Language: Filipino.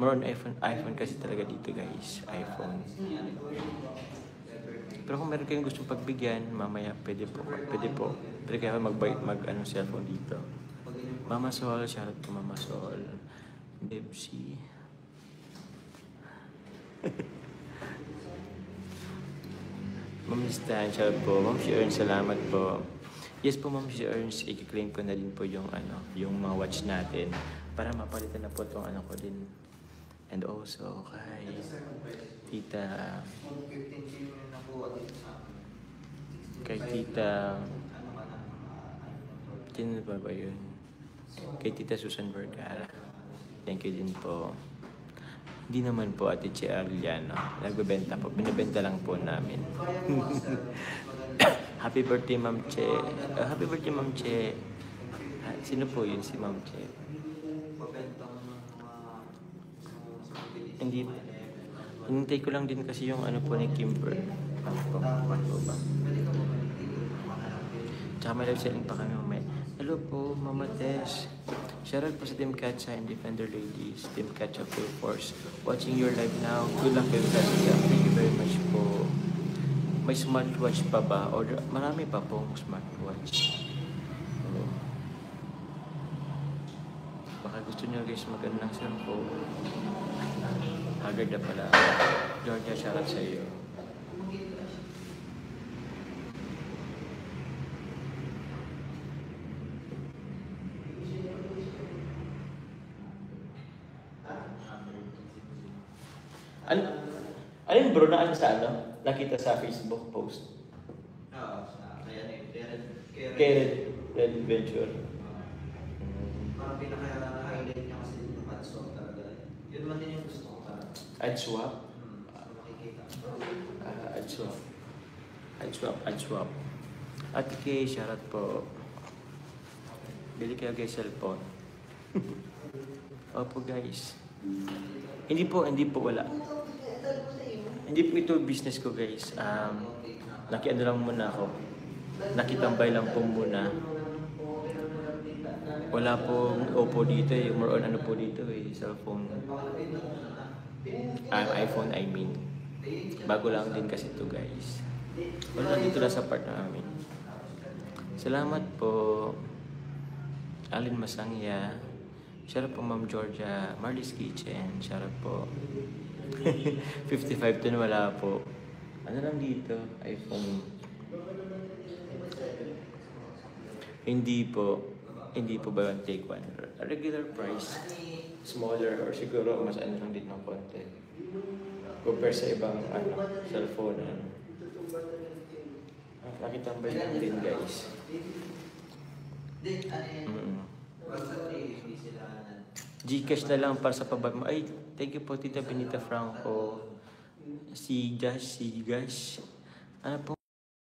More on iPhone kasi talaga dito guys. iPhone. Pero kung meron kayong gustong pagbigyan, mamaya pwede po. Pwede kayo cellphone dito. Mama Sol, shoutout po Mama Sol. Debsy. Ma'am Stan, shoutout po. Ma'am si Ern, salamat po. Yes po Ma'am si Ern, i-claim ko na din po yung mga watch natin para mapalitan na po itong ko din. And also kay Tita sino ba yun? Kay Tita Susan Vergara. Thank you din po. Hindi naman po Ate Che Arliano. Nagbebenta po. Binibenta lang po namin. Happy birthday Ma'am Che. Happy birthday Ma'am Che. Sino po yun si Ma'am Che? Hindi. Hinintay ko lang din kasi yung po ni Kimber. Ano ba? Tsaka may live selling pa kami mamaya. Hello po, Mama Tess. Shoutout po sa Team Katsa and Defender Ladies. Team Katsa Full Force. Watching your live now. Good luck with Katsa. Thank you very much po. May smartwatch pa ba? Or marami pa pong smartwatch. Hello. Baka gusto nyo guys maganda ng cellphone. Haggard na pala. Georgia, shoutout sa iyo. Ano bro na sa nakita sa Facebook post? Oo, Karen Adventure. Parang pinaka-highlight niya kasi yung ad-swap talaga. Yun man din yung gusto ko parang. Ad-swap? Makikita. Ad-swap. At kay shoutout po. Bili kayo guys cellphone. Opo guys. Hindi po wala. Hindi po ito business ko guys. Nakiano lang muna ako. Nakitambay lang po muna. Wala pong Oppo dito eh. More on po dito eh. Cellphone. iPhone I mean. Bago lang din kasi ito guys. Wala dito lang sa part namin. Salamat po. Alin Masangya. Shoutout po Ma'am Georgia. Marley's Kitchen. Shoutout po. 55 din wala po. Ano lang dito? iPhone. Hindi po ba yung take one? A regular price. Smaller or siguro mas lang din ng konti. Compare sa ibang cellphone. Nakitambay lang din guys. Gcash na lang para sa pabag mo. Ay, thank you po Tita Benita Franco. Si Gash. Ano po?